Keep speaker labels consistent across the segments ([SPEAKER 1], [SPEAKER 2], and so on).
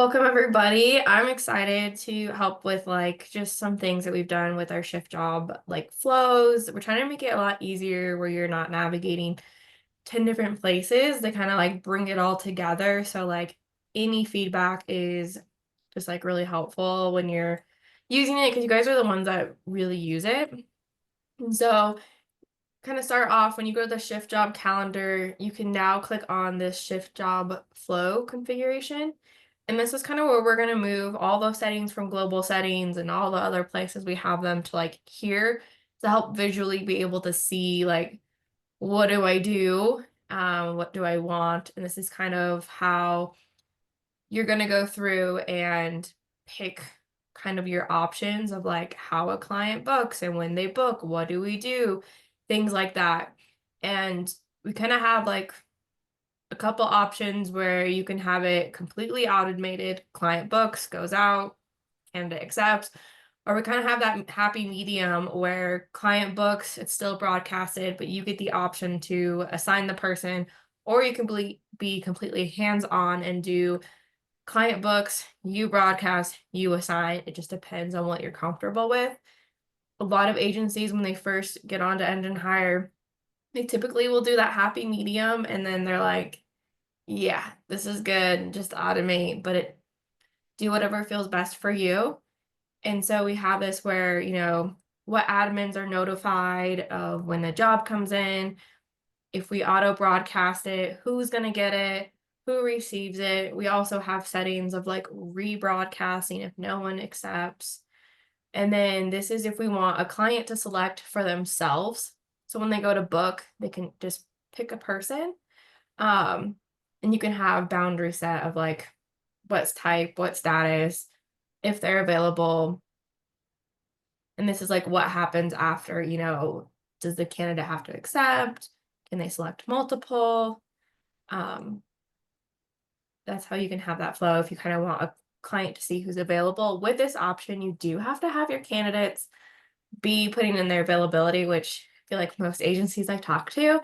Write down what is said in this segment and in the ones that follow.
[SPEAKER 1] Welcome everybody. I'm excited to help with just some things that we've done with our shift job flows. We're trying to make it a lot easier where you're not navigating 10 different places to kind of bring it all together. So any feedback is just really helpful when you're using it because you guys are the ones that really use it. And so kind of start off when you go to the shift job calendar, you can now click on this shift job flow configuration. And this is kind of where we're going to move all those settings from global settings and all the other places we have them to here to help visually be able to see what do I do? What do I want? And this is kind of how you're going to go through and pick kind of your options of how a client books and when they book, what do we do? Things like that. And we kind of have a couple options where you can have it completely automated, client books, goes out, candidate accepts, or we kind of have that happy medium where client books, it's still broadcasted, but you get the option to assign the person, or you can be completely hands-on and do client books, you broadcast, you assign. It just depends on what you're comfortable with. A lot of agencies, when they first get onto Enginehire, they typically will do that happy medium, and then they're like, yeah, this is good, just automate, but do whatever feels best for you. And so we have this where, what admins are notified of when the job comes in, if we auto broadcast it, who's going to get it, who receives it. We also have settings of rebroadcasting if no one accepts. And then this is if we want a client to select for themselves. So when they go to book, they can just pick a person. Um, and you can have boundary set of what's type, what status, if they're available. And this is what happens after, does the candidate have to accept? Can they select multiple? Um, that's how you can have that flow if you kind of want a client to see who's available. With this option, you do have to have your candidates be putting in their availability, which I feel like most agencies I talk to,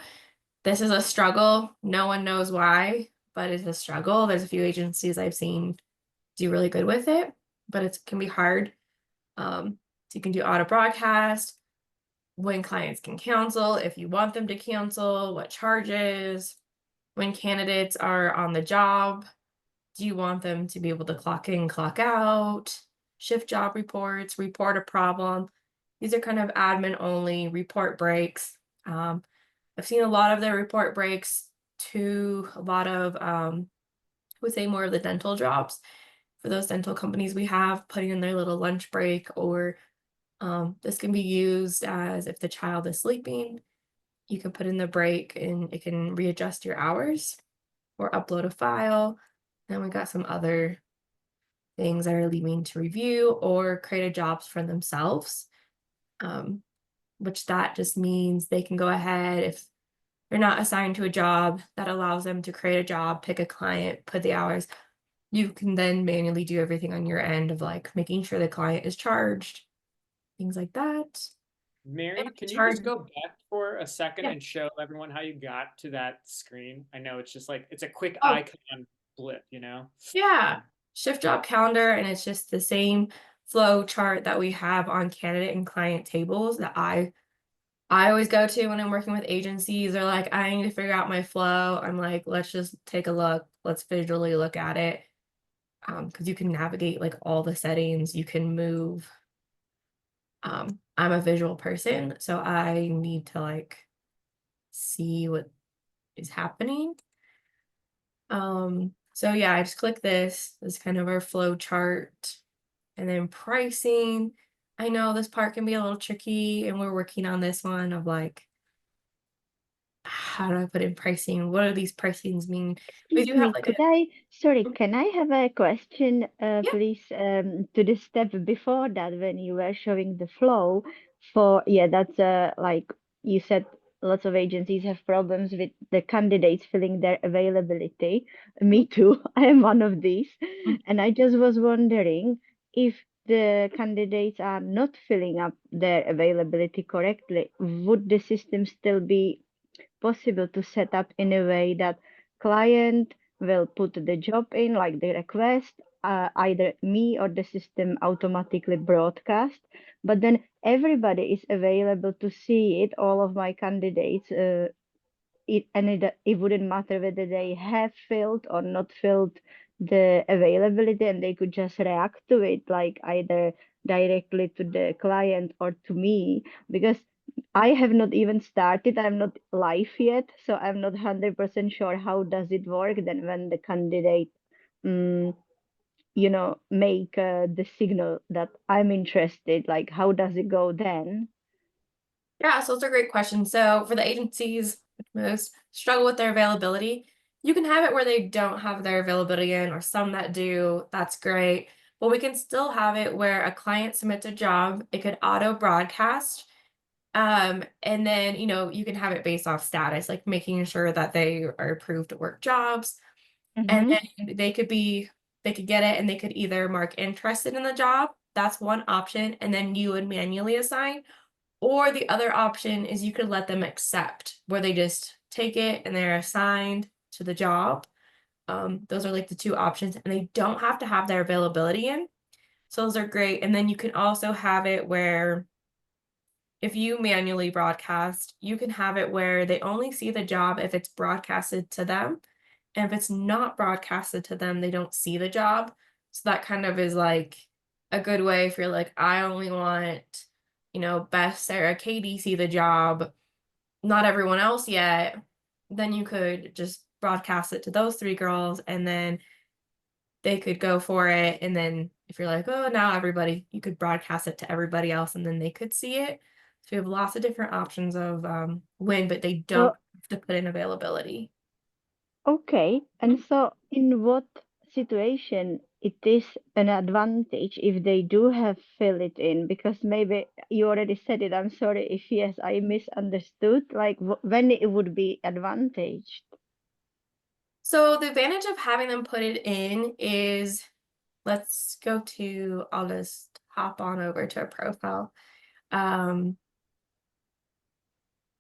[SPEAKER 1] this is a struggle. No one knows why, but it's a struggle. There's a few agencies I've seen do really good with it, but it can be hard. So you can do auto broadcast, when clients can cancel, if you want them to cancel, what charges, when candidates are on the job, do you want them to be able to clock in, clock out, shift job reports, report a problem. These are kind of admin only report breaks. I've seen a lot of their report breaks to a lot of, I would say more of the dental jobs. For those dental companies we have, putting in their little lunch break, or this can be used as if the child is sleeping, you can put in the break and it can readjust your hours or upload a file. Then we got some other things that are leaving to review or create a jobs for themselves, which that just means they can go ahead if they're not assigned to a job, that allows them to create a job, pick a client, put the hours. You can then manually do everything on your end of making sure the client is charged, things like that. And
[SPEAKER 2] Mary, can you
[SPEAKER 1] charge,
[SPEAKER 2] just go back for a second
[SPEAKER 1] yeah.
[SPEAKER 2] and show everyone how you got to that screen? I know it's just like it's a quick
[SPEAKER 1] Oh,
[SPEAKER 2] icon blip, you know?
[SPEAKER 1] yeah. Shift job calendar, and it's just the same flow chart that we have on candidate and client tables that I always go to when I'm working with agencies. They're like, I need to figure out my flow. I'm like, let's just take a look. Let's visually look at it. Because you can navigate all the settings, you can move. I'm a visual person, so I need to see what is happening. So yeah, I just click this. This is kind of our flow chart. And then pricing. I know this part can be a little tricky, and we're working on this one of how do I put in pricing? What do these pricings mean? We
[SPEAKER 3] Excuse
[SPEAKER 1] do have
[SPEAKER 3] me, can I have a question,
[SPEAKER 1] yeah.
[SPEAKER 3] please, to the step before that when you were showing the flow for, yeah, that's like you said, lots of agencies have problems with the candidates filling their availability.
[SPEAKER 1] Mhm.
[SPEAKER 3] Me too, I am one of these.
[SPEAKER 1] Mhm.
[SPEAKER 3] And I just was wondering if the candidates are not filling up their availability correctly, would the system still be possible to set up in a way that client will put the job in, like the request, either me or the system automatically broadcast, but then everybody is available to see it, all of my candidates, it wouldn't matter whether they have filled or not filled the availability, and they could just react to it, like either directly to the client or to me, because I have not even started. I'm not live yet, so I'm not 100% sure how does it work then when the candidate, um, make the signal that I'm interested. Like, how does it go then?
[SPEAKER 1] Yeah, so it's a great question. So for the agencies which most struggle with their availability, you can have it where they don't have their availability in, or some that do. That's great. But we can still have it where a client submits a job, it could auto broadcast. And then, you can have it based off status, like making sure that they are approved to work jobs. And
[SPEAKER 3] Mm-hmm.
[SPEAKER 1] then they could get it and they could either mark interested in the job. That's one option. And then you would manually assign. Or the other option is you could let them accept, where they just take it and they're assigned to the job. Those are like the two options, and they don't have to have their availability in. So those are great. And then you can also have it where if you manually broadcast, you can have it where they only see the job if it's broadcasted to them. And if it's not broadcasted to them, they don't see the job. So that kind of is like a good way if you're like, I only want, Beth, Sarah, Katie see the job, not everyone else yet. Then you could just broadcast it to those three girls and then they could go for it. And then if you're like, oh, now everybody, you could broadcast it to everybody else and then they could see it. So we have lots of different options of when, but they don't
[SPEAKER 3] So
[SPEAKER 1] have to put in availability.
[SPEAKER 3] okay, and so in what situation it is an advantage if they do have fill it in? Because maybe you already said it. I'm sorry if yes, I misunderstood. Like when it would be advantaged.
[SPEAKER 1] So the advantage of having them put it in is, I'll just hop on over to a profile. Um,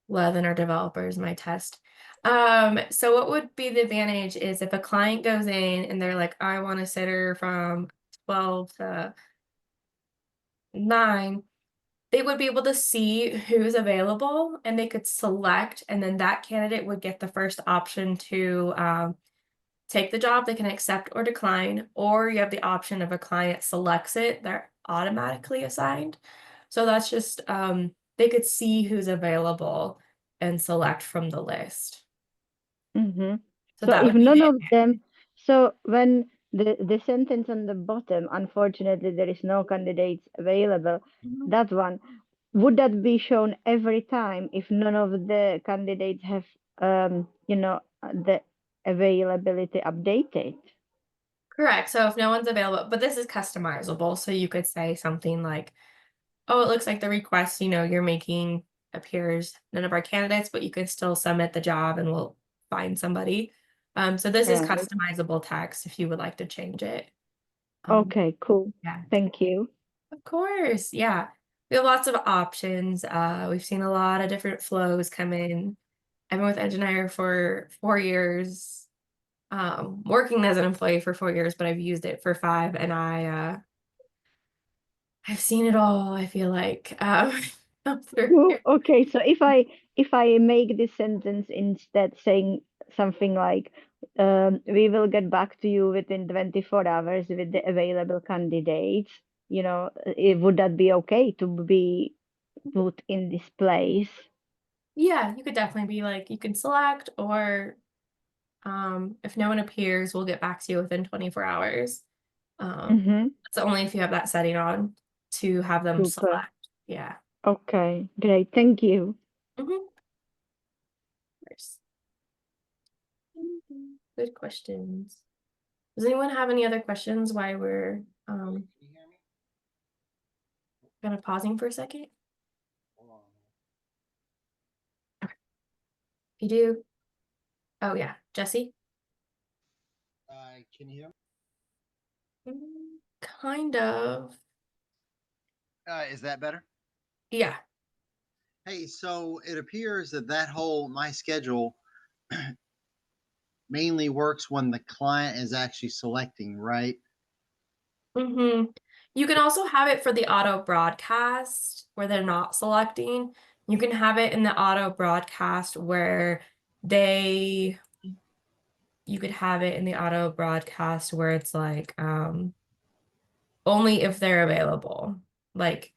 [SPEAKER 1] than our developers, my test. So what would be the advantage is if a client goes in and they're like, I want a sitter from 12 to 9, they would be able to see who's available and they could select, and then that candidate would get the first option to take the job. They can accept or decline, or you have the option of a client selects it, they're automatically assigned. So that's just they could see who's available and select from the list.
[SPEAKER 3] Mm-hmm.
[SPEAKER 1] So
[SPEAKER 3] So
[SPEAKER 1] that
[SPEAKER 3] if
[SPEAKER 1] would be
[SPEAKER 3] none
[SPEAKER 1] it.
[SPEAKER 3] of them, so when the sentence on the bottom, unfortunately, there is no candidates available,
[SPEAKER 1] Mhm.
[SPEAKER 3] that one, would that be shown every time if none of the candidates have, the availability updated?
[SPEAKER 1] Correct. So if no one's available, but this is customizable. So you could say something like, oh, it looks like the request, you're making appears none of our candidates, but you can still submit the job and we'll find somebody. So this is
[SPEAKER 3] Right.
[SPEAKER 1] customizable text if you would like to change it. Um,
[SPEAKER 3] Okay, cool.
[SPEAKER 1] yeah,
[SPEAKER 3] Thank you.
[SPEAKER 1] of course. Yeah. We have lots of options. We've seen a lot of different flows come in. I've been with Enginehire for 4 years, working as an employee for 4 years, but I've used it for 5, and I've seen it all, I feel like, come through
[SPEAKER 3] Cool.
[SPEAKER 1] here.
[SPEAKER 3] Okay, so if I make this sentence instead saying something like, we will get back to you within 24 hours with the available candidates, would that be okay to be put in this place?
[SPEAKER 1] Yeah, you could definitely be like, you can select, or if no one appears, we'll get back to you within 24 hours.
[SPEAKER 3] Mm-hmm.
[SPEAKER 1] That's only if you have that setting on to have them
[SPEAKER 3] Super.
[SPEAKER 1] select. Yeah.
[SPEAKER 3] Okay, great. Thank you.
[SPEAKER 1] Mhm. Of course. Good questions. Does anyone have any other questions while we're kind of pausing for a second? If you do, oh yeah, Jesse?
[SPEAKER 4] Can you hear me?
[SPEAKER 1] Kind of.
[SPEAKER 4] Is that better?
[SPEAKER 1] Yeah.
[SPEAKER 4] Hey, so it appears that my schedule mainly works when the client is actually selecting, right?
[SPEAKER 1] You can also have it for the auto broadcast where they're not selecting. You can have it in the auto broadcast where they you could have it in the auto broadcast where it's like only if they're available. Like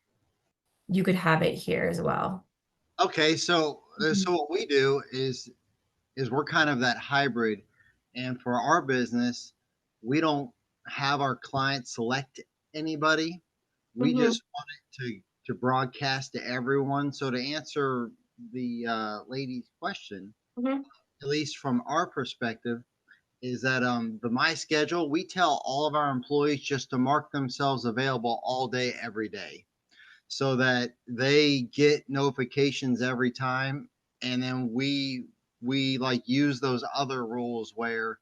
[SPEAKER 1] you could have it here as well.
[SPEAKER 4] Okay, so
[SPEAKER 1] Mhm.
[SPEAKER 4] what we do is we're kind of that hybrid, and for our business, we don't have our clients select anybody. We
[SPEAKER 1] Mhm.
[SPEAKER 4] just want it to broadcast to everyone. So to answer the lady's question,
[SPEAKER 1] Mhm.
[SPEAKER 4] at least from our perspective, is that the my schedule, we tell all of our employees just to mark themselves available all day every day so that they get notifications every time, and then we like use those other rules where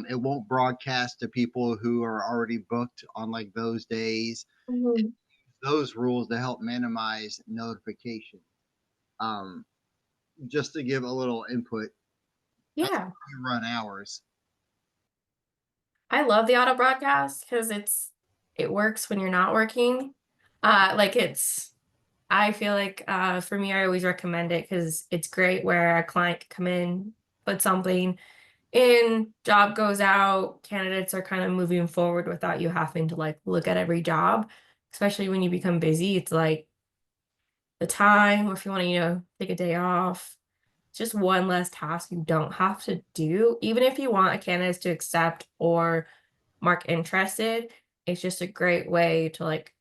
[SPEAKER 4] it won't broadcast to people who are already booked on like those days,
[SPEAKER 1] Mhm.
[SPEAKER 4] those rules to help minimize notification. um, just to give a little input as
[SPEAKER 1] Yeah.
[SPEAKER 4] we run ours.
[SPEAKER 1] I love the auto broadcast because it works when you're not working. Like I feel like for me, I always recommend it because it's great where a client can come in, put something in, job goes out, candidates are kind of moving forward without you having to like look at every job, especially when you become busy. It's like the time, or if you want to, take a day off, just one less task you don't have to do. Even if you want a candidate to accept or mark interested, it's just a great way to like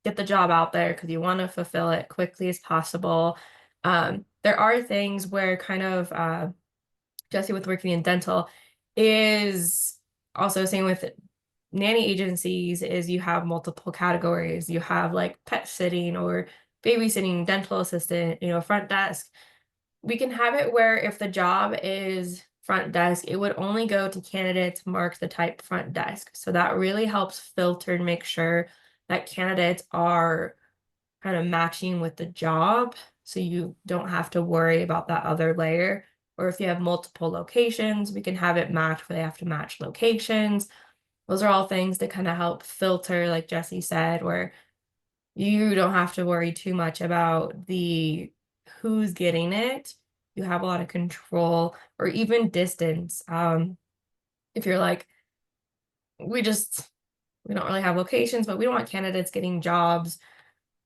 [SPEAKER 1] get the job out there because you want to fulfill it quickly as possible. There are things where kind of Jesse with working in dental is also same with nanny agencies is you have multiple categories. You have like pet sitting or babysitting, dental assistant, front desk. We can have it where if the job is front desk, it would only go to candidates marked the type front desk. So that really helps filter and make sure that candidates are kind of matching with the job. So you don't have to worry about that other layer. Or if you have multiple locations, we can have it match where they have to match locations. Those are all things that kind of help filter, like Jesse said, where you don't have to worry too much about the who's getting it. You have a lot of control or even distance. If you're like, we don't really have locations, but we don't want candidates getting jobs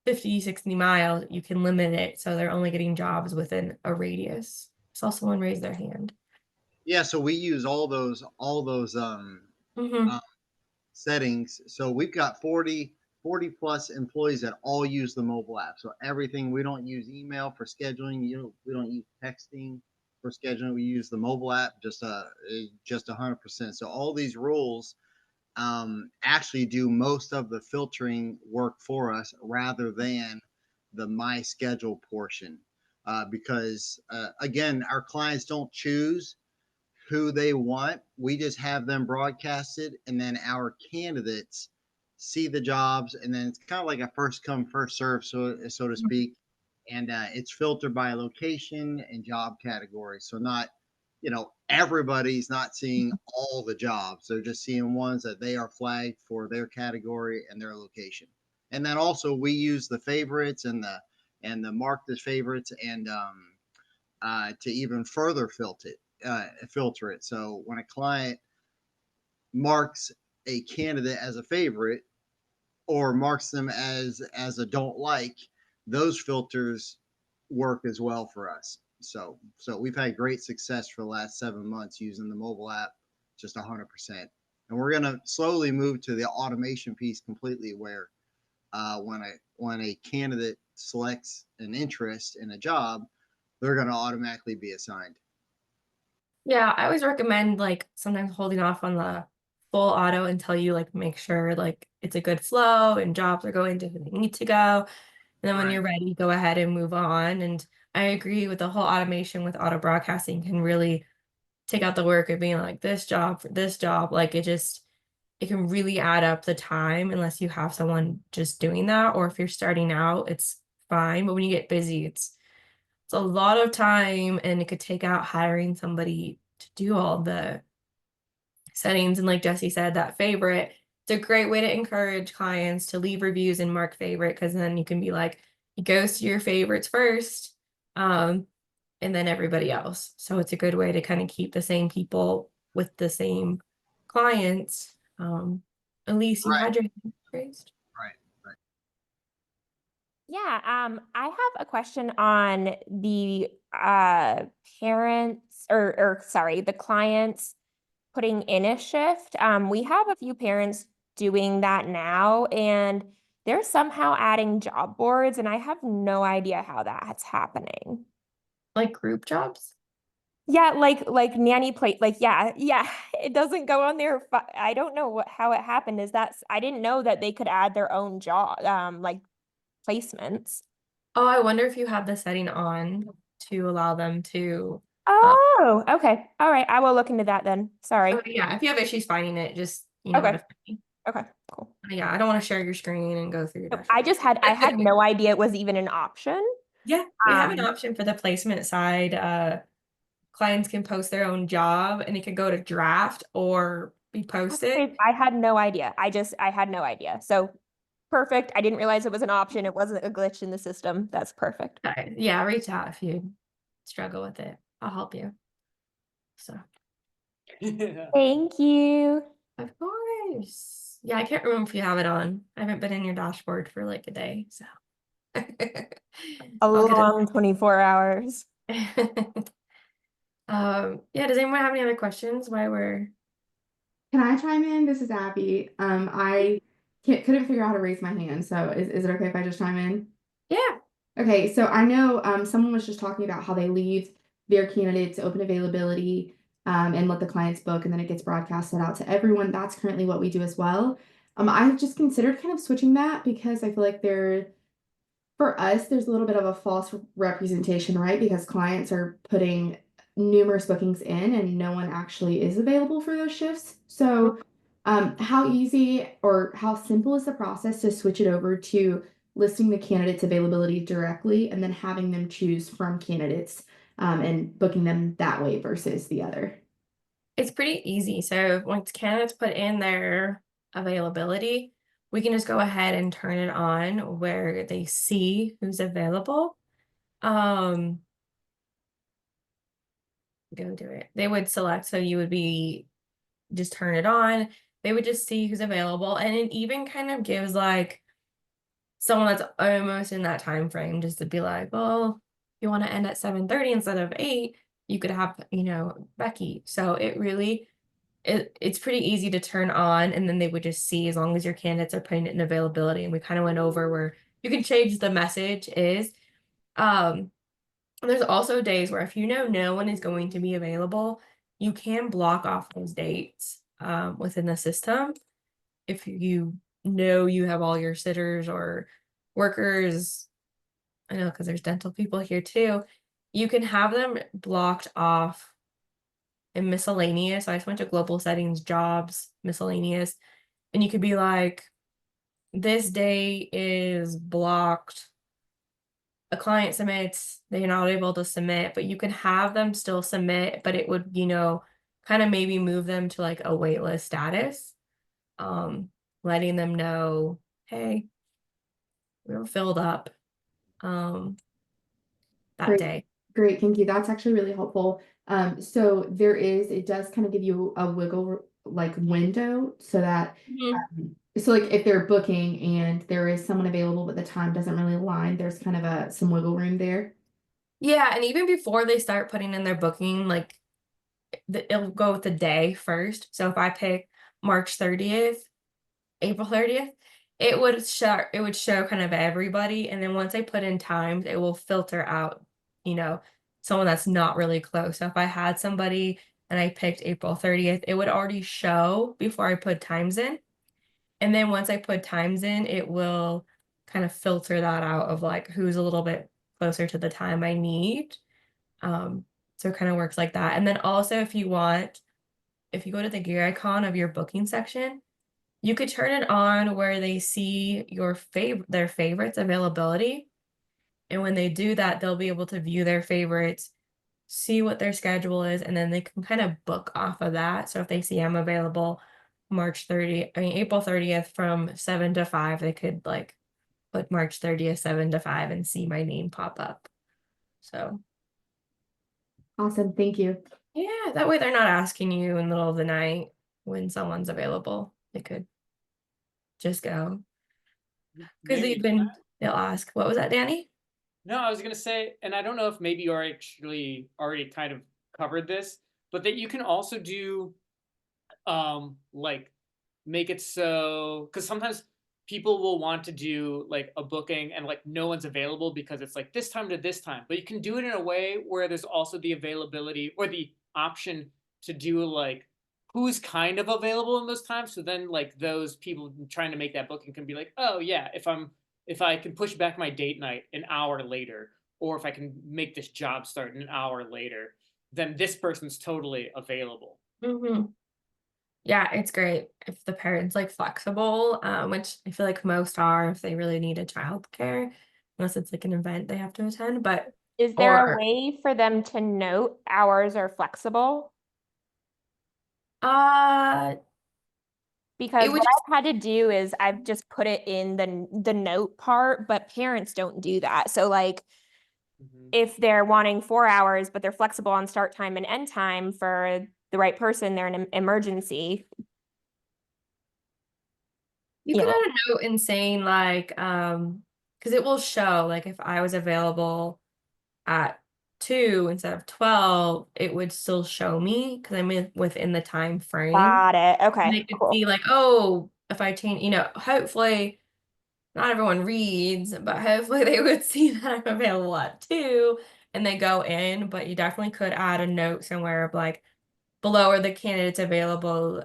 [SPEAKER 1] 50, 60 miles. You can limit it so they're only getting jobs within a radius. Saw someone raise their hand.
[SPEAKER 4] Yeah, so we use all those
[SPEAKER 1] Mm-hmm.
[SPEAKER 4] uh, settings. So we've got 40 plus employees that all use the mobile app. So everything, we don't use email for scheduling. We don't use texting for scheduling. We use the mobile app just 100%. So all these rules actually do most of the filtering work for us rather than the my schedule portion. Because again, our clients don't choose who they want. We just have them broadcasted, and then our candidates see the jobs, and then it's kind of like a first come first serve, so to speak. And it's filtered by location and job category. So not, everybody's not seeing all the jobs. They're just seeing ones that they are flagged for their category and their location. And then also we use the favorites and the marked as favorites and to even further filter it. So when a client marks a candidate as a favorite or marks them as a don't like, those filters work as well for us. So we've had great success for the last 7 months using the mobile app, just 100%. And we're going to slowly move to the automation piece completely, where when a candidate selects an interest in a job, they're going to automatically be assigned.
[SPEAKER 1] Yeah, I always recommend like sometimes holding off on the full auto until you like make sure like it's a good flow and jobs are going to who they need to go. And then when
[SPEAKER 4] Right.
[SPEAKER 1] you're ready, go ahead and move on. And I agree with the whole automation with auto broadcasting can really take out the work of being like this job for this job. Like it can really add up the time unless you have someone just doing that. Or if you're starting out, it's fine. But when you get busy, it's a lot of time and it could take out hiring somebody to do all the settings. And like Jesse said, that favorite, It's a great way to encourage clients to leave reviews and mark favorite, because then you can be like, it goes to your favorites first, and then everybody else. So it's a good way to kind of keep the same people with the same clients. Elise, you
[SPEAKER 4] Right,
[SPEAKER 1] had your hand raised.
[SPEAKER 4] right, right.
[SPEAKER 5] Yeah, I have a question on the parents or sorry, the clients putting in a shift. We have a few parents doing that now, and they're somehow adding job boards, and I have no idea how that's happening.
[SPEAKER 1] Like group jobs?
[SPEAKER 5] Yeah, like nanny plate, like yeah, it doesn't go on there. I don't know how it happened. I didn't know that they could add their own job, like placements.
[SPEAKER 1] Oh, I wonder if you have the setting on to allow them to.
[SPEAKER 5] Oh, okay. All right. I will look into that then. Sorry.
[SPEAKER 1] Yeah, if you have issues finding it, just you know how to
[SPEAKER 5] Okay.
[SPEAKER 1] find me.
[SPEAKER 5] Okay, cool.
[SPEAKER 1] Yeah, I don't want to share your screen and go through your
[SPEAKER 5] No,
[SPEAKER 1] dashboard.
[SPEAKER 5] I had no idea it was even an option.
[SPEAKER 1] Yeah, we have an
[SPEAKER 5] Um,
[SPEAKER 1] option for the placement side. Clients can post their own job and it can go to draft or be posted.
[SPEAKER 5] I had no idea. I had no idea. So perfect. I didn't realize it was an option. It wasn't a glitch in the system. That's perfect.
[SPEAKER 1] Yeah, reach out if you struggle with it. I'll help you. So,
[SPEAKER 2] Yeah.
[SPEAKER 5] Thank you.
[SPEAKER 1] of course. Yeah, I can't remember if you have it on. I haven't been in your dashboard for like a day, so.
[SPEAKER 5] A
[SPEAKER 1] I'll get
[SPEAKER 5] long 24 hours.
[SPEAKER 1] it. Yeah, does anyone have any other questions while we're
[SPEAKER 6] Can I chime in? This is Abby. I couldn't figure out how to raise my hand, so is it okay if I just chime in?
[SPEAKER 1] Yeah.
[SPEAKER 6] Okay, so I know someone was just talking about how they leave their candidates open availability and let the clients book, and then it gets broadcasted out to everyone. That's currently what we do as well. I've just considered kind of switching that because I feel like for us, there's a little bit of a false representation, right? Because clients are putting numerous bookings in and no one actually is available for those shifts. So, how easy or how simple is the process to switch it over to listing the candidate's availability directly and then having them choose from candidates and booking them that way versus the other?
[SPEAKER 1] It's pretty easy. So once candidates put in their availability, we can just go ahead and turn it on where they see who's available. Go do it. They would select, so you would be just turn it on. They would just see who's available, and it even kind of gives like someone that's almost in that time frame just to be like, well, you want to end at 7:30 instead of 8, you could have, Becky. So it's pretty easy to turn on, and then they would just see as long as your candidates are putting it in availability. And we kind of went over where you can change the message is. There's also days where if you know no one is going to be available, you can block off those dates within the system. If you know you have all your sitters or workers, I know because there's dental people here too, you can have them blocked off in miscellaneous. So I just went to global settings, jobs, miscellaneous, and you could be like, this day is blocked. A client submits, they're not able to submit, but you can have them still submit, but it would, kind of maybe move them to like a waitlist status, letting them know, hey, we were filled up that
[SPEAKER 6] Great.
[SPEAKER 1] day.
[SPEAKER 6] Great, thank you. That's actually really helpful. So it does kind of give you a wiggle like window so that so like if they're booking and there is someone available but the time doesn't really align, there's kind of some wiggle room there.
[SPEAKER 1] Yeah, and even before they start putting in their booking, like it'll go with the day first. So if I pick March 30th, April 30th, it would show kind of everybody, and then once I put in times, it will filter out, someone that's not really close. So if I had somebody and I picked April 30th, it would already show before I put times in. And then once I put times in, it will kind of filter that out of like who's a little bit closer to the time I need. So it kind of works like that. And then also if you go to the gear icon of your booking section, you could turn it on where they see their favorites availability. And when they do that, they'll be able to view their favorites, see what their schedule is, and then they can kind of book off of that. So if they see I'm available March 30th, I mean April 30th from 7 to 5, they could like put March 30th, 7 to 5 and see my name pop up. So
[SPEAKER 6] Awesome. Thank you.
[SPEAKER 1] yeah, that way they're not asking you in the middle of the night when someone's available. They could just go. Because
[SPEAKER 2] Maybe.
[SPEAKER 1] they'll ask, what was that, Danny?
[SPEAKER 2] No, I was gonna say, and I don't know if maybe you actually already kind of covered this, but that you can also do like make it so, because sometimes people will want to do like a booking and like no one's available because it's like this time to this time, but you can do it in a way where there's also the availability or the option to do like who's kind of available in those times, so then like those people trying to make that booking can be like, oh yeah, if I can push back my date night an hour later, or if I can make this job start an hour later, then this person's totally available.
[SPEAKER 1] Mm-hmm. Yeah, it's great if the parent's like flexible, which I feel like most are if they really need a childcare, unless it's like an event they have to attend. But
[SPEAKER 5] Is there a
[SPEAKER 1] or
[SPEAKER 5] way for them to note hours are flexible?
[SPEAKER 1] uh
[SPEAKER 5] Because
[SPEAKER 1] it would
[SPEAKER 5] what
[SPEAKER 1] just
[SPEAKER 5] I've had to do is I've just put it in the note part, but parents don't do that. So like
[SPEAKER 2] Mhm.
[SPEAKER 5] if they're wanting 4 hours, but they're flexible on start time and end time for the right person, they're an emergency.
[SPEAKER 1] you
[SPEAKER 5] You
[SPEAKER 1] could
[SPEAKER 5] know,
[SPEAKER 1] add a note in saying like because it will show like if I was available at 2 instead of 12, it would still show me because within the time frame.
[SPEAKER 5] got it.
[SPEAKER 1] And
[SPEAKER 5] Okay,
[SPEAKER 1] they could
[SPEAKER 5] cool.
[SPEAKER 1] see like, oh, if I change, hopefully not everyone reads, but hopefully they would see that I'm available at 2 and they go in, but you definitely could add a note somewhere of like below are the candidates available,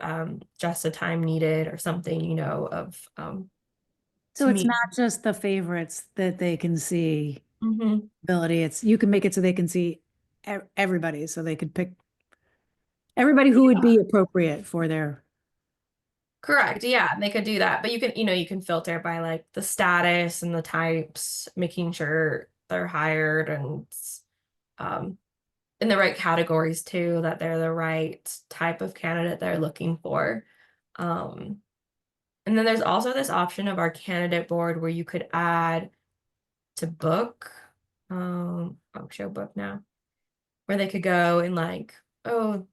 [SPEAKER 1] just the time needed or something, of
[SPEAKER 7] So
[SPEAKER 1] to
[SPEAKER 7] it's
[SPEAKER 1] meet.
[SPEAKER 7] not just the favorites that they can see
[SPEAKER 1] Mhm.
[SPEAKER 7] ability. It's, you can make it so they can see everybody, so they could pick everybody who would be appropriate for their.
[SPEAKER 1] Correct. Yeah, they could do that. But you can filter by like the status and the types, making sure they're hired and um in the right categories too, that they're the right type of candidate they're looking for. Um and then there's also this option of our candidate board where you could add to book. I'll show book now, where they could go and like, oh,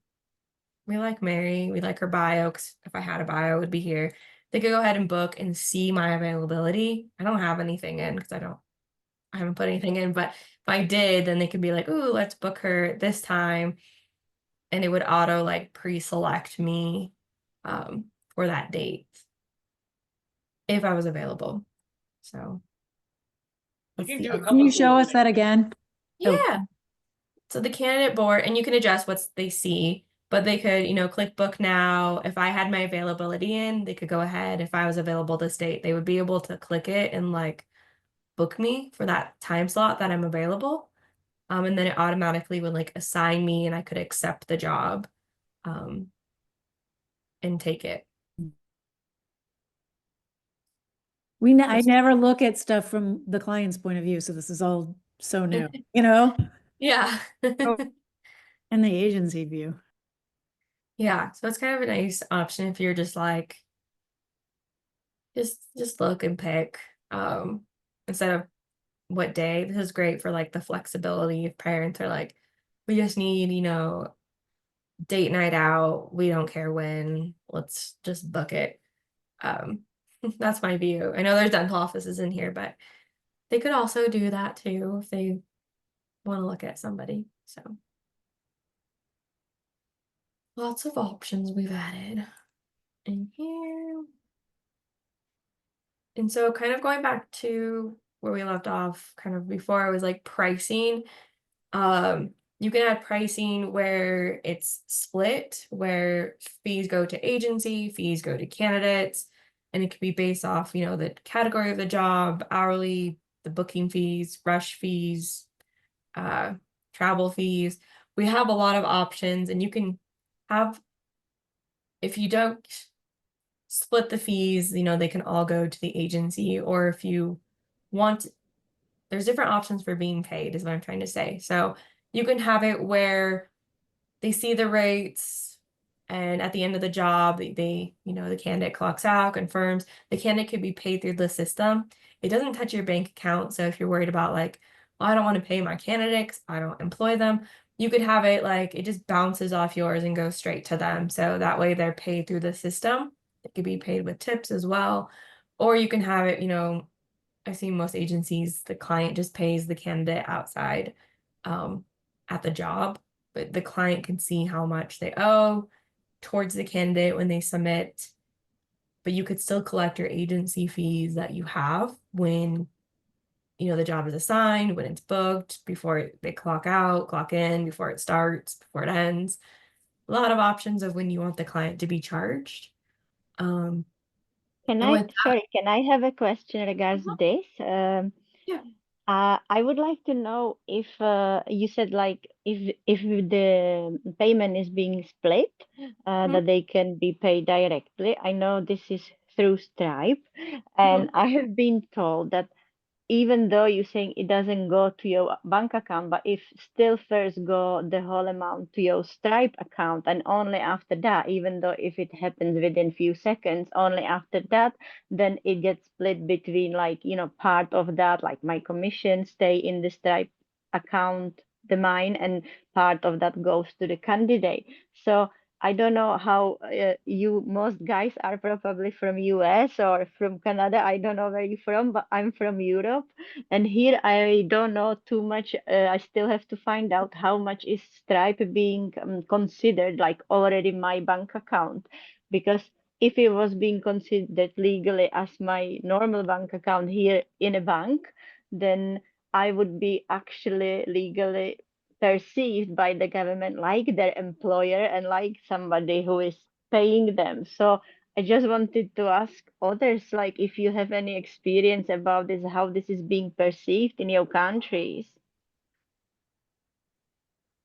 [SPEAKER 1] we like Mary, we like her bio, 'cause if I had a bio, it would be here. They could go ahead and book and see my availability. I don't have anything in because I haven't put anything in, but if I did, then they could be like, ooh, let's book her this time. And it would auto like pre-select me for that date if I was available. So
[SPEAKER 2] You
[SPEAKER 1] that's
[SPEAKER 2] can
[SPEAKER 1] the
[SPEAKER 2] do a
[SPEAKER 1] other.
[SPEAKER 7] Can you
[SPEAKER 2] couple
[SPEAKER 7] show
[SPEAKER 2] cool
[SPEAKER 7] us that again? Oh,
[SPEAKER 1] Yeah. So the candidate board, and you can adjust what they see, but they could, click book now. If I had my availability in, they could go ahead. If I was available this date, they would be able to click it and like book me for that time slot that I'm available. And then it automatically would like assign me and I could accept the job um and take it.
[SPEAKER 7] I never look at stuff from the client's point of view, so this is all so new, you know,
[SPEAKER 1] Yeah.
[SPEAKER 7] and the agency view.
[SPEAKER 1] Yeah. So it's kind of a nice option if you're just like just look and pick instead of what day. This is great for like the flexibility if parents are like, we just need, date night out. We don't care when. Let's just book it. Um, that's my view. I know there's dental offices in here, but they could also do that too if they want to look at somebody. So lots of options we've added in here. And so kind of going back to where we left off kind of before, I was like pricing. You can add pricing where it's split, where fees go to agency, fees go to candidates, and it can be based off, the category of the job, hourly, the booking fees, rush fees, uh, travel fees. We have a lot of options, and you can have, if you don't split the fees, they can all go to the agency, or if you want, there's different options for being paid, is what I'm trying to say. So you can have it where they see the rates, And at the end of the job, they the candidate clocks out, confirms. The candidate could be paid through the system. It doesn't touch your bank account. So if you're worried about like, well, I don't want to pay my candidates, I don't employ them, you could have it like it just bounces off yours and goes straight to them. So that way they're paid through the system. It could be paid with tips as well. Or you can have it, I've seen most agencies, the client just pays the candidate outside at the job, but the client can see how much they owe towards the candidate when they submit, but you could still collect your agency fees that you have when the job is assigned, when it's booked, before they clock out, clock in, before it starts, before it ends. A lot of options of when you want the client to be charged.
[SPEAKER 3] Can
[SPEAKER 1] And
[SPEAKER 3] I,
[SPEAKER 1] with that,
[SPEAKER 3] sorry, can I have a question regards this?
[SPEAKER 1] yeah.
[SPEAKER 3] I would like to know if you said like if the payment is being split,
[SPEAKER 1] Mhm.
[SPEAKER 3] that they can be paid directly. I know this is through Stripe, and I have been told that even though you're saying it doesn't go to your bank account, but if still first go the whole amount to your Stripe account, and only after that, even though if it happens within few seconds, only after that, then it gets split between like, part of that, like my commission stay in the Stripe account, the mine, and part of that goes to the candidate. So I don't know how you most guys are probably from US or from Canada. I don't know where you're from, but I'm from Europe. And here I don't know too much. I still have to find out how much is Stripe being considered like already my bank account. Because if it was being considered legally as my normal bank account here in a bank, then I would be actually legally perceived by the government like their employer and like somebody who is paying them. So I just wanted to ask others, like if you have any experience about this, how this is being perceived in your countries.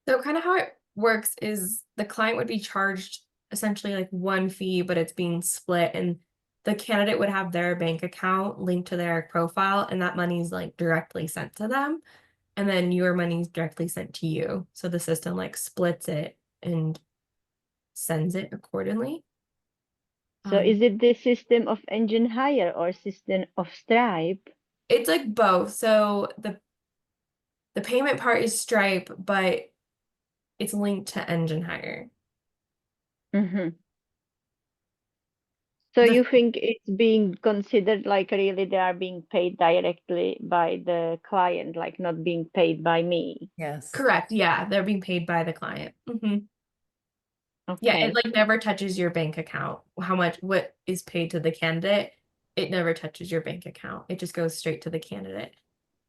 [SPEAKER 1] So kind of how it works is the client would be charged essentially like one fee, but it's being split, and the candidate would have their bank account linked to their profile, and that money's like directly sent to them. And then your money's directly sent to you. So the system like splits it and sends it accordingly.
[SPEAKER 3] So is it the system of Enginehire or system of Stripe?
[SPEAKER 1] It's like both. So the payment part is Stripe, but it's linked to Enginehire.
[SPEAKER 3] Mm-hmm. So you think it's being considered like really they are being paid directly by the client, like not being paid by me?
[SPEAKER 7] Yes.
[SPEAKER 1] Correct. Yeah, they're being paid by the client. Yeah,
[SPEAKER 3] Okay.
[SPEAKER 1] it like never touches your bank account. What is paid to the candidate, it never touches your bank account. It just goes straight to the candidate.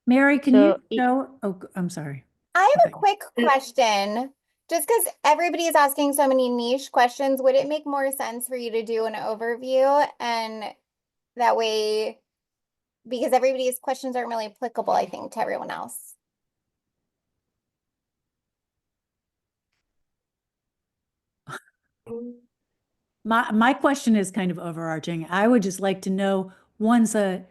[SPEAKER 7] Mary, can
[SPEAKER 3] So
[SPEAKER 7] you show? Oh, I'm sorry.
[SPEAKER 8] I have a
[SPEAKER 7] Okay.
[SPEAKER 8] quick question. Just because everybody is asking so many niche questions, would it make more sense for you to do an overview? And that way, because everybody's questions aren't really applicable, I think, to everyone else.
[SPEAKER 7] My question is kind of overarching. I would just like to know once a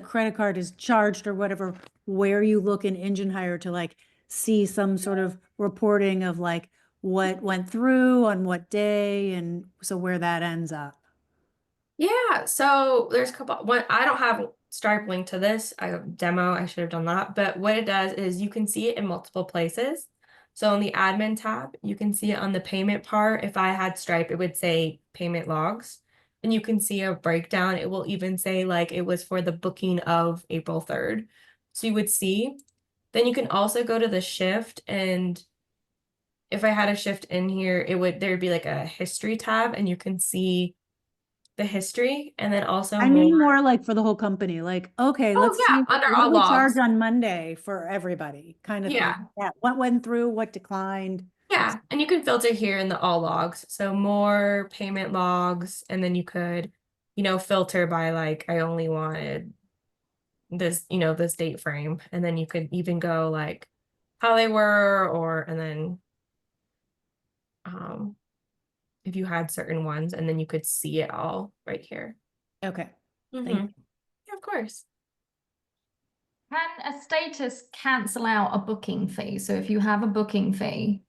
[SPEAKER 7] credit card is charged or whatever, where you look in Enginehire to like see some sort of reporting of like what went through on what day, and so where that ends up.
[SPEAKER 1] Yeah, so there's a couple. I don't have Stripe linked to this. I have demo. I should have done that. But what it does is you can see it in multiple places. So on the admin tab, you can see it on the payment part. If I had Stripe, it would say payment logs, and you can see a breakdown. It will even say like it was for the booking of April 3rd. So you would see. Then you can also go to the shift, and if I had a shift in here, there'd be like a history tab, and you can see the history, and then also
[SPEAKER 7] I mean more like for the whole company, like, okay, let's
[SPEAKER 1] yeah,
[SPEAKER 7] see
[SPEAKER 1] under
[SPEAKER 7] what
[SPEAKER 1] all
[SPEAKER 7] we charge
[SPEAKER 1] logs.
[SPEAKER 7] on Monday for everybody kind of thing.
[SPEAKER 1] Yeah.
[SPEAKER 7] Yeah, what went through, what declined.
[SPEAKER 1] Yeah, and you can filter here in the all logs. So more payment logs, and then you could, filter by like I only wanted this, this date frame, and then you could even go like how they were, or and then if you had certain ones, and then you could see it all right here.
[SPEAKER 7] Okay. Thank
[SPEAKER 1] Mhm.
[SPEAKER 7] you.
[SPEAKER 1] Yeah, of course.
[SPEAKER 9] Can a status cancel out a booking fee? So if you have a booking fee,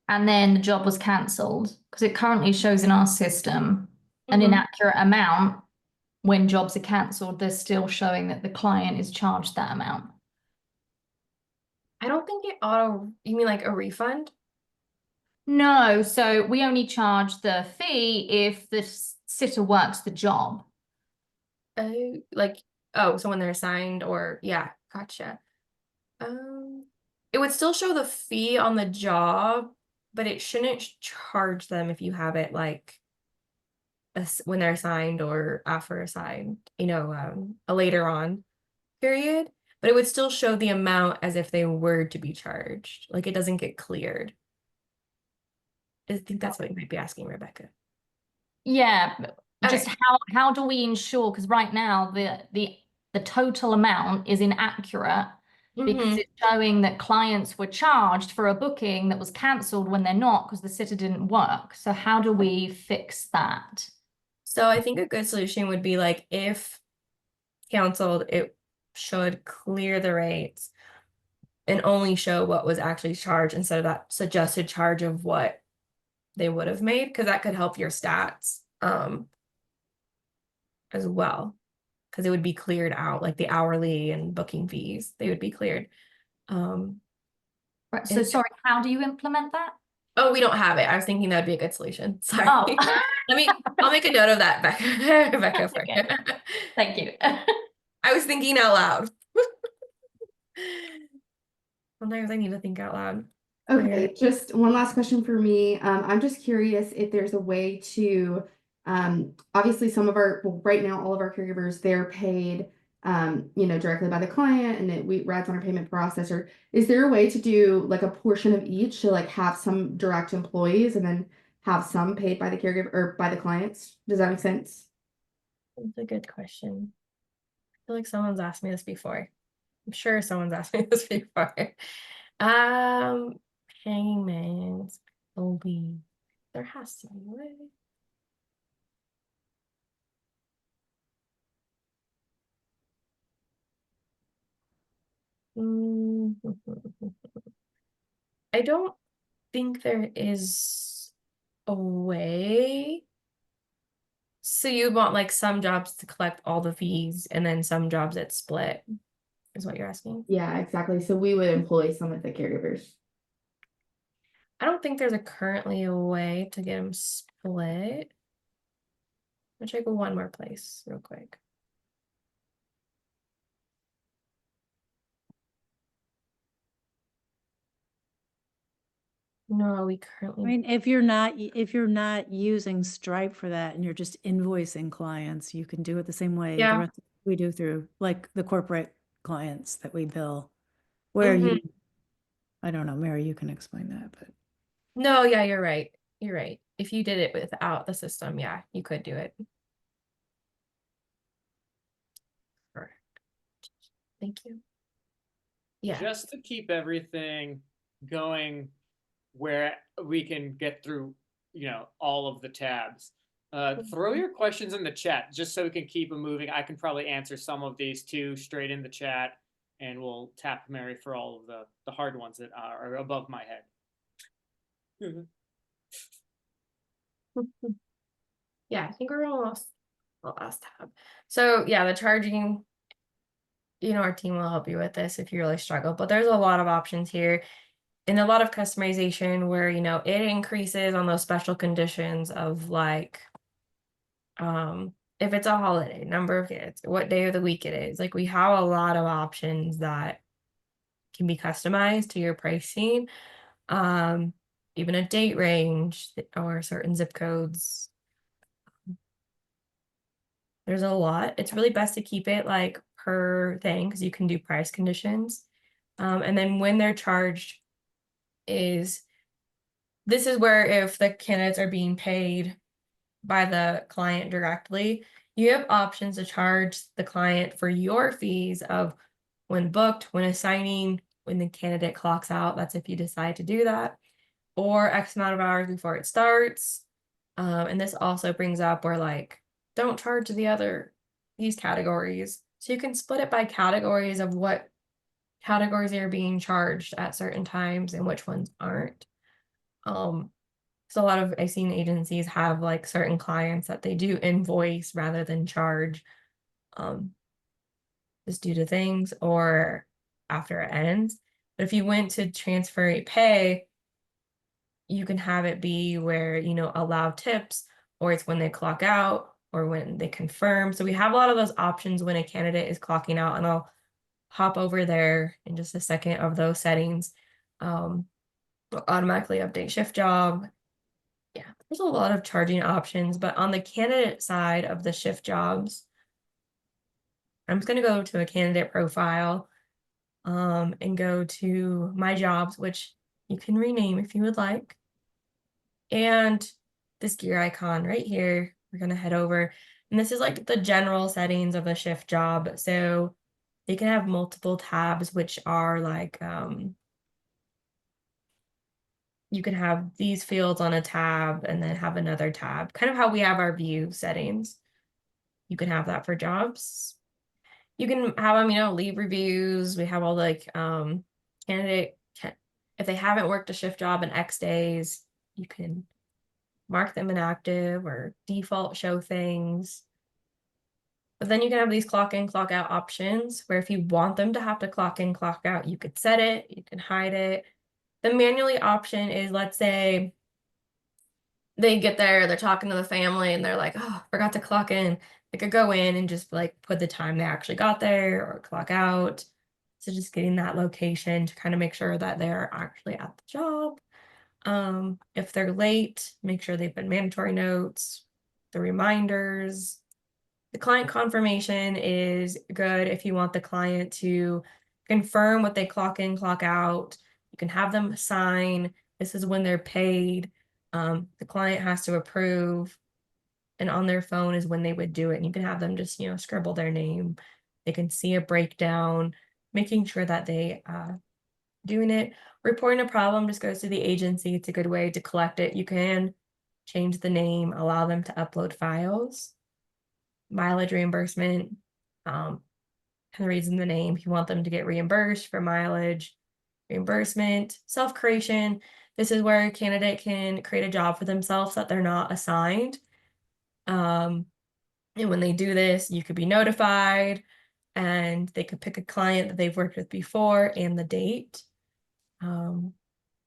[SPEAKER 9] and then the job was cancelled, because it currently shows in our system an
[SPEAKER 1] Mhm.
[SPEAKER 9] inaccurate amount. When jobs are cancelled, they're still showing that the client is charged that amount.
[SPEAKER 1] I don't think you mean like a refund?
[SPEAKER 9] No, so we only charge the fee if the sitter works the job.
[SPEAKER 1] Oh, like, oh, so when they're assigned or, yeah, gotcha. It would still show the fee on the job, but it shouldn't charge them if you have it like when they're assigned or after assigned, a later on period. But it would still show the amount as if they were to be charged. Like it doesn't get cleared. I think that's what you might be asking, Rebecca.
[SPEAKER 9] Yeah, just
[SPEAKER 1] Okay.
[SPEAKER 9] how do we ensure? Because right now the total amount is inaccurate because it's showing that clients were charged for a booking that was cancelled when they're not, because the sitter didn't work. So how do we fix that?
[SPEAKER 1] So I think a good solution would be like if canceled, it should clear the rates and only show what was actually charged instead of that suggested charge of what they would have made, because that could help your stats as well, because it would be cleared out, like the hourly and booking fees, they would be cleared.
[SPEAKER 9] Right, so sorry, how do you implement that?
[SPEAKER 1] Oh, we don't have it. I was thinking that'd be a good solution. Sorry.
[SPEAKER 9] Oh.
[SPEAKER 1] I'll make a note of that, Rebecca. For
[SPEAKER 9] Okay. Thank you.
[SPEAKER 1] I was thinking out loud. Sometimes I need to think out loud.
[SPEAKER 6] Okay, just one last question for me. I'm just curious if there's a way to, obviously some of well, right now, all of our caregivers, they're paid, directly by the client, and it rides on our payment processor. Is there a way to do like a portion of each to like have some direct employees and then have some paid by the caregiver or by the clients? Does that make sense?
[SPEAKER 1] That's a good question. I feel like someone's asked me this before. I'm sure someone's asked me this before. Payments. There has to be a way. I don't think there is a way. So you want like some jobs to collect all the fees and then some jobs that split, is what you're asking?
[SPEAKER 6] Yeah, exactly. So we would employ some of the caregivers.
[SPEAKER 1] I don't think there's currently a way to get them split. I'll check one more place real quick. No, we
[SPEAKER 7] I
[SPEAKER 1] currently.
[SPEAKER 7] mean, if you're not using Stripe for that and you're just invoicing clients, you can do it the same way
[SPEAKER 1] Yeah.
[SPEAKER 7] the rest we do through like the corporate clients that we bill. Where I don't know, Mary, you can explain that, but
[SPEAKER 1] No, yeah, you're right. You're right. If you did it without the system, yeah, you could do it. Perfect. Thank you. Yeah.
[SPEAKER 2] Just to keep everything going where we can get through, all of the tabs. Throw your questions in the chat just so we can keep them moving. I can probably answer some of these too straight in the chat, and we'll tap Mary for all of the hard ones that are above my head.
[SPEAKER 1] Yeah, I think we're almost the last tab. So yeah, the charging, our team will help you with this if you really struggle, but there's a lot of options here and a lot of customization where, it increases on those special conditions of like, if it's a holiday, number of kids, what day of the week it is. Like we have a lot of options that can be customized to your pricing. Even a date range or certain zip codes. There's a lot. It's really best to keep it like per thing because you can do price conditions. And then when they're charged this is where if the candidates are being paid by the client directly, you have options to charge the client for your fees of when booked, when assigning, when the candidate clocks out. That's if you decide to do that, or X amount of hours before it starts. And this also brings up where like, don't charge these categories. So you can split it by categories of what categories are being charged at certain times and which ones aren't. So a lot of I've seen agencies have like certain clients that they do invoice rather than charge, um, just due to things or after it ends. But if you went to transfer a pay, you can have it be where, you know, allow tips, or it's when they clock out or when they confirm. So we have a lot of those options when a candidate is clocking out, and I'll hop over there in just a second of those settings. Will automatically update shift job. Yeah, there's a lot of charging options, but on the candidate side of the shift jobs, I'm just gonna go to a candidate profile, and go to my jobs, which you can rename if you would like. And this gear icon right here, we're gonna head over, and this is like the general settings of a shift job. So they can have multiple tabs, which are like, you can have these fields on a tab and then have another tab, kind of how we have our view settings. You can have that for jobs. You can have them, you know, leave reviews. We have all like, candidate, if they haven't worked a shift job in X days, you can mark them inactive or default show things. But then you can have these clock in, clock out options where if you want them to have to clock in, clock out, you could set it, you can hide it. The manually option is, let's say they get there, they're talking to the family and they're like, oh, forgot to clock in. They could go in and just like put the time they actually got there or clock out. So just getting that location to kind of make sure that they're actually at the job. If they're late, make sure they put mandatory notes, the reminders. The client confirmation is good if you want the client to confirm what they clock in, clock out. You can have them sign. This is when they're paid. The client has to approve, and on their phone is when they would do it. And you can have them just, you know, scribble their name. They can see a breakdown, making sure that they doing it. Reporting a problem just goes to the agency. It's a good way to collect it. You can change the name, allow them to upload files. Mileage reimbursement, kind of reads in the name. You want them to get reimbursed for mileage reimbursement. Self-creation. This is where a candidate can create a job for themselves that they're not assigned. And when they do this, you could be notified, and they could pick a client that they've worked with before and the date.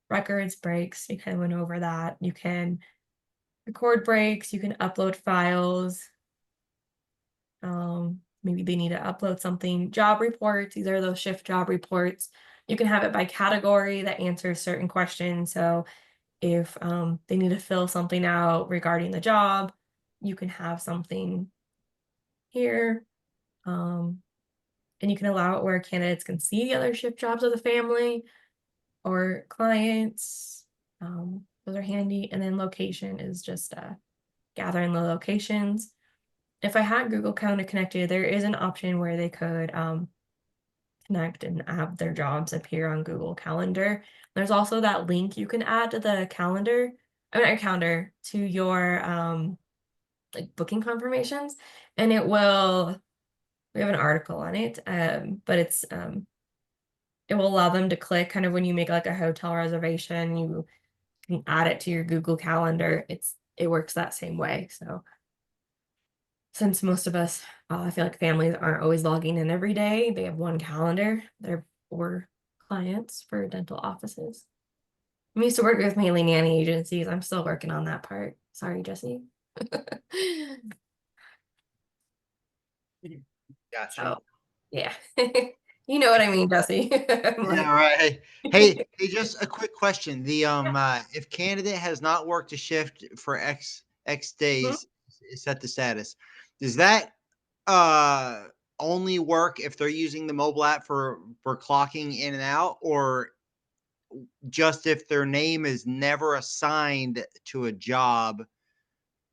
[SPEAKER 1] Records, breaks, we kind of went over that. You can record breaks, you can upload files. Maybe they need to upload something. Job reports, these are those shift job reports. You can have it by category that answers certain questions. So if they need to fill something out regarding the job, you can have something here. And you can allow it where candidates can see the other shift jobs of the family or clients. Those are handy. And then location is just gathering the locations. If I had Google Calendar connected, there is an option where they could connect and have their jobs appear on Google Calendar. There's also that link you can add to the calendar, I mean, not your calendar, to your like booking confirmations, and it will, we have an article on it, but it's it will allow them to click kind of when you make like a hotel reservation, you can add it to your Google Calendar. It works that same way. So since most of us, I feel like families aren't always logging in every day, they have one calendar. They're for clients for dental offices. I used to work with mainly nanny agencies. I'm still working on that part. Sorry, Jesse.
[SPEAKER 4] Gotcha.
[SPEAKER 1] So, yeah. You know what I mean, Jesse. I'm like,
[SPEAKER 4] Yeah, right. Hey, just a quick question. The if candidate has not worked a shift for X days, set the status. Does that only work if they're using the mobile app for clocking in and out, or just if their name is never assigned to a job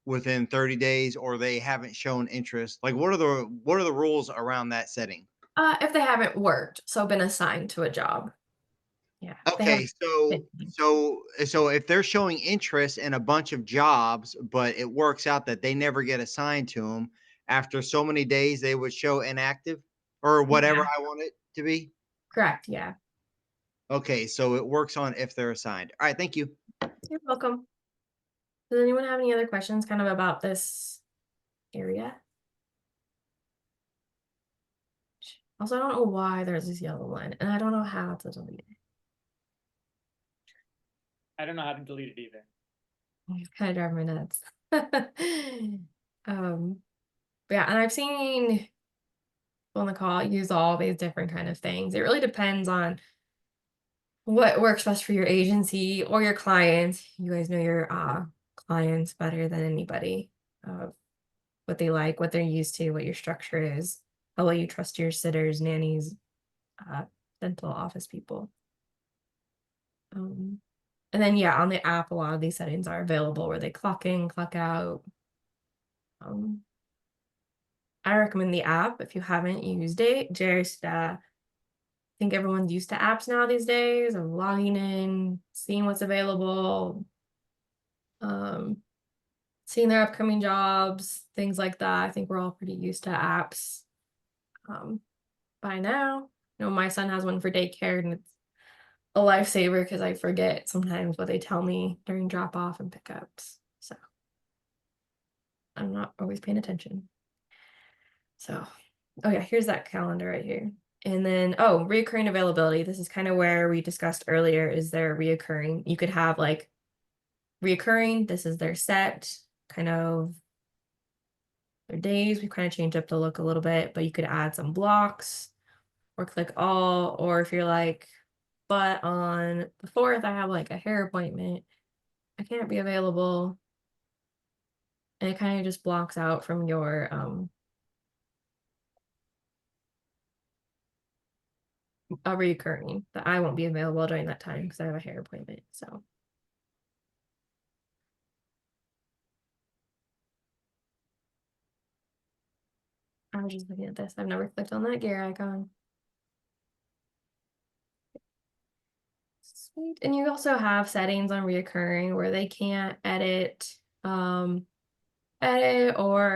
[SPEAKER 4] within 30 days or they haven't shown interest? Like what are the rules around that setting?
[SPEAKER 1] if they haven't worked, so been assigned to a job. Yeah. If they
[SPEAKER 4] Okay,
[SPEAKER 1] haven't been-
[SPEAKER 4] so if they're showing interest in a bunch of jobs, but it works out that they never get assigned to them, after so many days they would show inactive or whatever
[SPEAKER 1] Yeah.
[SPEAKER 4] I want it to be.
[SPEAKER 1] Correct, yeah.
[SPEAKER 4] Okay, so it works on if they're assigned. All right, thank you.
[SPEAKER 1] You're welcome. Does anyone have any other questions kind of about this area? Also, I don't know why there's this yellow line, and I don't know how to delete it.
[SPEAKER 2] I don't know how to delete it either.
[SPEAKER 1] It's kind of driving me nuts. But yeah, and I've seen people on the call use all these different kind of things. It really depends on what works best for your agency or your clients. You guys know your clients better than anybody. What they like, what they're used to, what your structure is, how well you trust your sitters, nannies, dental office people. And then yeah, on the app, a lot of these settings are available where they clock in, clock out. I recommend the app if you haven't used it. Just I think everyone's used to apps now these days of logging in, seeing what's available, seeing their upcoming jobs, things like that. I think we're all pretty used to apps by now. You know, my son has one for daycare, and it's a lifesaver because I forget sometimes what they tell me during drop off and pickups. So I'm not always paying attention. So, oh yeah, here's that calendar right here. And then, oh, reoccurring availability. This is kind of where we discussed earlier, is there reoccurring? You could have like reoccurring, this is their set, kind of their days. We kind of changed up the look a little bit, but you could add some blocks or click all, or if you're like, but on the 4th, I have like a hair appointment, I can't be available. And it kind of just blocks out from your a recurring that I won't be available during that time because I have a hair appointment. So I was just looking at this. I've never clicked on that gear icon. Sweet. And you also have settings on reoccurring where they can't edit or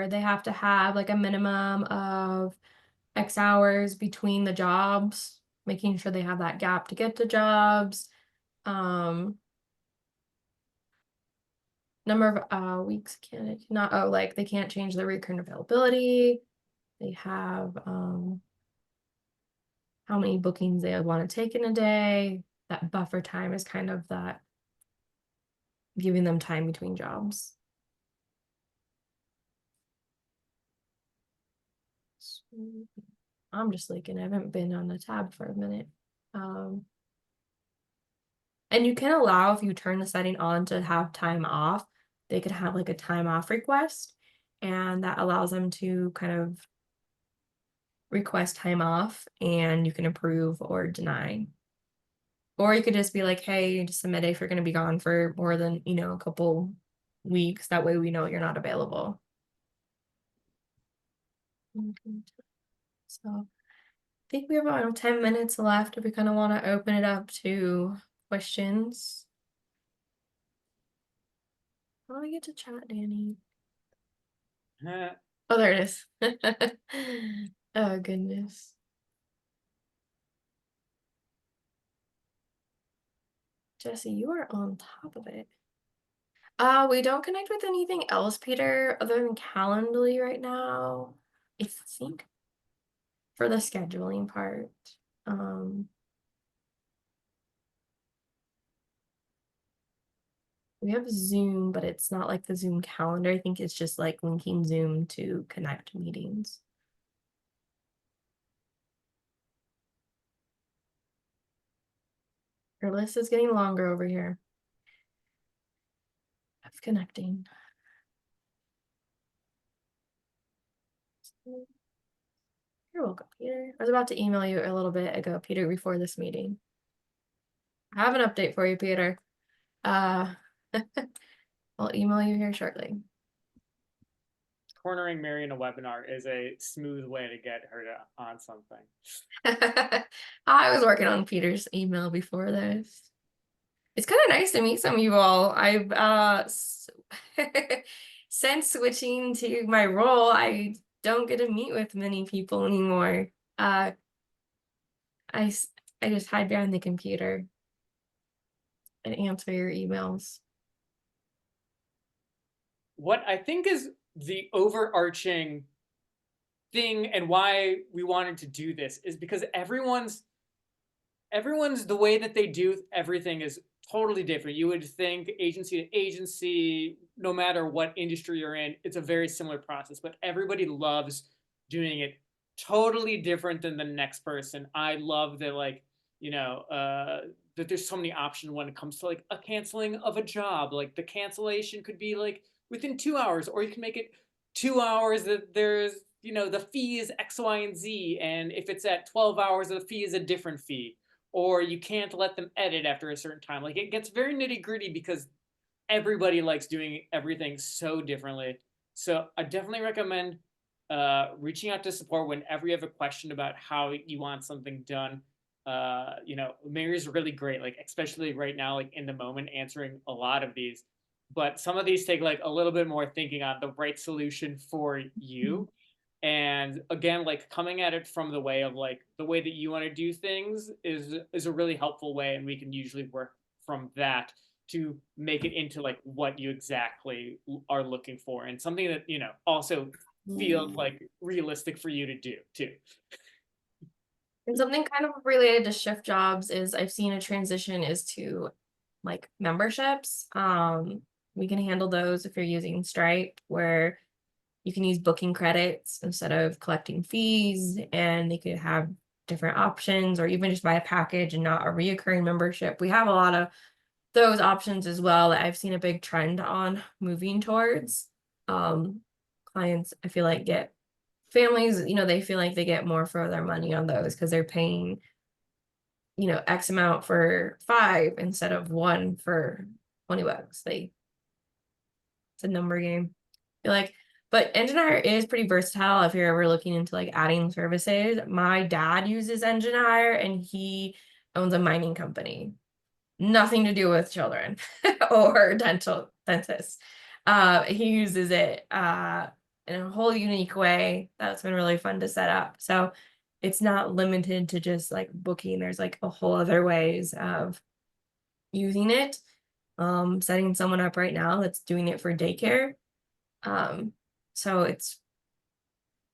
[SPEAKER 1] they have to have like a minimum of X hours between the jobs, making sure they have that gap to get to jobs. Number of weeks can not, oh, like they can't change the recurrent availability. They have how many bookings they want to take in a day. That buffer time is kind of that giving them time between jobs. I'm just looking, I haven't been on the tab for a minute. And you can allow, if you turn the setting on to have time off, they could have like a time off request, and that allows them to kind of request time off and you can approve or deny. Or you could just be like, hey, just submit if you're going to be gone for more than, you know, a couple weeks. That way we know you're not available. So I think we have about 10 minutes left if we kind of want to open it up to questions. How do I get to chat, Danny? Oh, there it is. Oh, goodness. Jesse, you are on top of it. We don't connect with anything else, Peter, other than Calendly right now. I think for the scheduling part. We have Zoom, but it's not like the Zoom calendar. I think it's just like linking Zoom to connect meetings. Your list is getting longer over here. Of connecting. You're welcome, Peter. I was about to email you a little bit ago, Peter, before this meeting. I have an update for you, Peter. I'll email you here shortly.
[SPEAKER 2] Cornering Mary in a webinar is a smooth way to get her on something.
[SPEAKER 1] I was working on Peter's email before this. It's kind of nice to meet some of you all. I've since switching to my role, I don't get to meet with many people anymore. I I just hide behind the computer and answer your emails.
[SPEAKER 2] What I think is the overarching thing and why we wanted to do this is because everyone's the way that they do everything is totally different. You would think agency to agency, no matter what industry you're in, it's a very similar process, but everybody loves doing it totally different than the next person. I love that, like, that there's so many options when it comes to like a canceling of a job. Like the cancellation could be like within 2 hours, or you can make it 2 hours that there's, the fee is X, Y, and Z. And if it's at 12 hours, the fee is a different fee. Or you can't let them edit after a certain time. Like it gets very nitty gritty because everybody likes doing everything so differently. So I definitely recommend reaching out to support whenever you have a question about how you want something done. Mary's really great, like especially right now, like in the moment, answering a lot of these. But some of these take like a little bit more thinking on the right solution for you. And again, like coming at it from the way of like the way that you want to do things is a really helpful way, and we can usually work from that to make it into like what you exactly are looking for, and something that also feels like realistic for you to do too.
[SPEAKER 1] And something kind of related to shift jobs is I've seen a transition is to like memberships. We can handle those if you're using Stripe, where you can use booking credits instead of collecting fees, and they could have different options, or even just buy a package and not a reoccurring membership. We have a lot of those options as well that I've seen a big trend on moving towards. Clients, I feel like, get families, they feel like they get more for their money on those because they're paying, X amount for 5 instead of 1 for $20. It's a number game. I feel like, but Enginehire is pretty versatile if you're ever looking into like adding services. My dad uses Enginehire and he owns a mining company. Nothing to do with children or dentists. He uses it in a whole unique way that's been really fun to set up. So it's not limited to just like booking. There's like a whole other ways of using it. Setting someone up right now that's doing it for daycare. So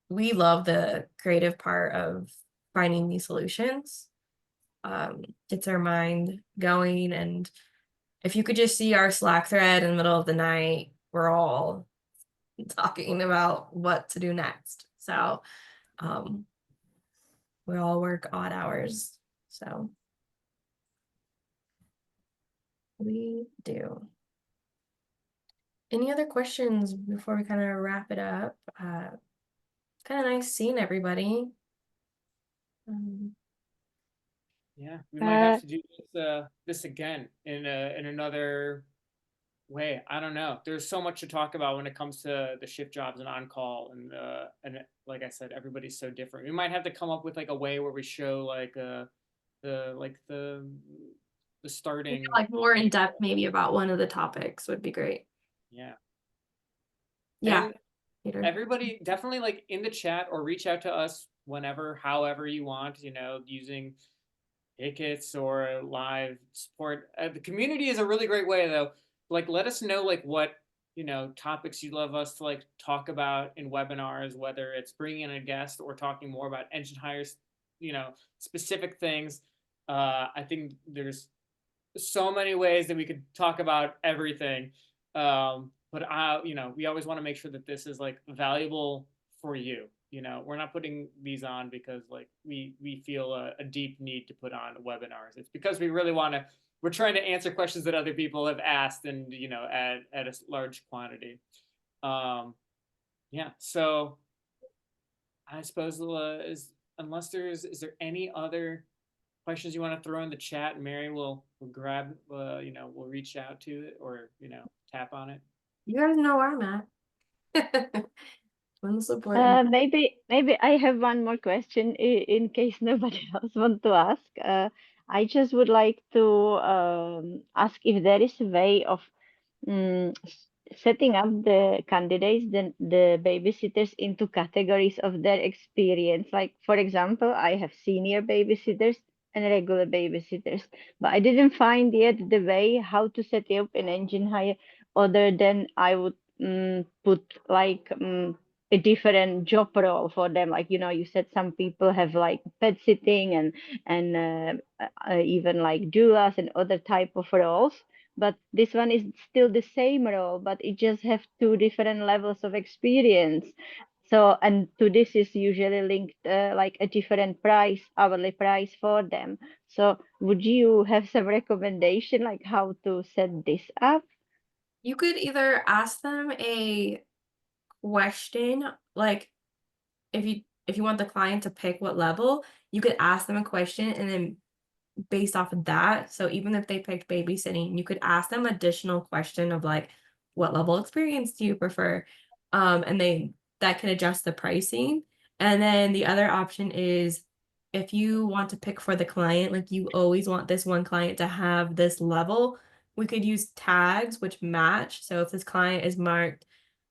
[SPEAKER 1] we love the creative part of finding these solutions. Gets our mind going, and if you could just see our Slack thread in the middle of the night, we're all talking about what to do next. So we all work odd hours. So we do. Any other questions before we kind of wrap it up? Kind of nice seeing everybody.
[SPEAKER 2] Yeah, we might have to do this again in another way. I don't know. There's so much to talk about when it comes to the shift jobs and on call, and like I said, everybody's so different. We might have to come up with like a way where we show like the starting,
[SPEAKER 1] like more in depth maybe about one of the topics would be great.
[SPEAKER 2] Yeah.
[SPEAKER 1] Yeah.
[SPEAKER 2] And everybody definitely like in the chat or reach out to us whenever, however you want, using tickets or live support. The community is a really great way though. Like, let us know like what, topics you'd love us to like talk about in webinars, whether it's bringing in a guest or talking more about Enginehire's, specific things. I think there's so many ways that we could talk about everything. But we always want to make sure that this is like valuable for you. We're not putting these on because like we feel a deep need to put on webinars. It's because we really we're trying to answer questions that other people have asked, and at a large quantity. Yeah. So I suppose is there any other questions you want to throw in the chat? Mary will grab, we'll reach out to it or, tap on it.
[SPEAKER 1] You guys know where I'm at.
[SPEAKER 3] Maybe I have one more question in case nobody else want to ask. I just would like to ask if there is a way of setting up the candidates, the babysitters, into categories of their experience. Like, for example, I have senior babysitters and regular babysitters. But I didn't find yet the way how to set it up in Enginehire other than I would put like a different job role for them. Like, you know, you said some people have like pet sitting and even like doulas and other type of roles. But this one is still the same role, but it just have two different levels of experience. So, and to this is usually linked like a different price, hourly price for them. So, would you have some recommendation like how to set this up?
[SPEAKER 1] You could either ask them a question, like if you want the client to pick what level, you could ask them a question and then based off of that. So even if they picked babysitting, you could ask them additional question of like, what level experience do you prefer? And that can adjust the pricing. And then the other option is if you want to pick for the client, like you always want this one client to have this level, we could use tags which match. So if this client is marked,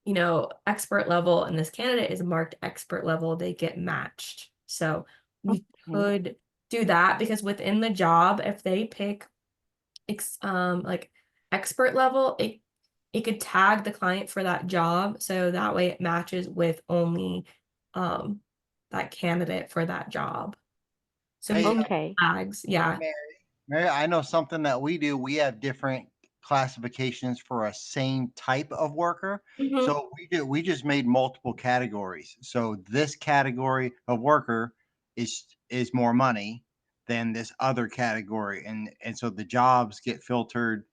[SPEAKER 1] you know, expert level and this candidate is marked expert level, they get matched. So we could do that because within the job, if they pick like expert level, it could tag the client for that job. So that way it matches with only that candidate for that job. So
[SPEAKER 4] Hey,
[SPEAKER 1] both
[SPEAKER 3] Okay.
[SPEAKER 1] tags, yeah.
[SPEAKER 4] Mary, I know something that we do. We have different classifications for a same type of worker.
[SPEAKER 1] Mhm.
[SPEAKER 4] So we just made multiple categories. So this category of worker is more money than this other category. And so the jobs get filtered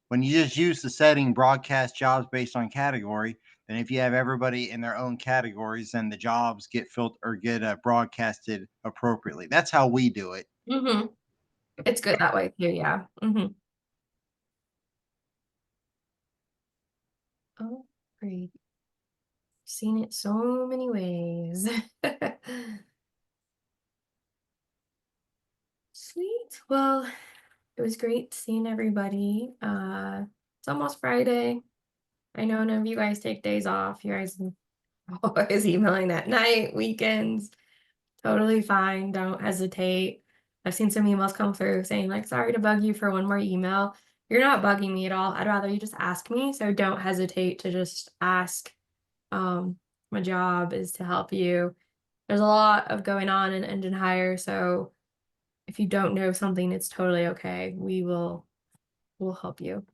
[SPEAKER 4] when you just use the setting broadcast jobs based on category. Then if you have everybody in their own categories, then the jobs get filtered or get broadcasted appropriately. That's how we do it.
[SPEAKER 1] Mhm. It's good that way too, yeah. Mhm. Oh, great. Seen it so many ways. Sweet. Well, it was great seeing everybody. It's almost Friday. I know none of you guys take days off. You guys are always emailing at night, weekends. Totally fine. Don't hesitate. I've seen some emails come through saying like, sorry to bug you for one more email. You're not bugging me at all. I'd rather you just ask me. So don't hesitate to just ask. My job is to help you. There's a lot of going on in Enginehire, so if you don't know something, it's totally okay. We'll help you.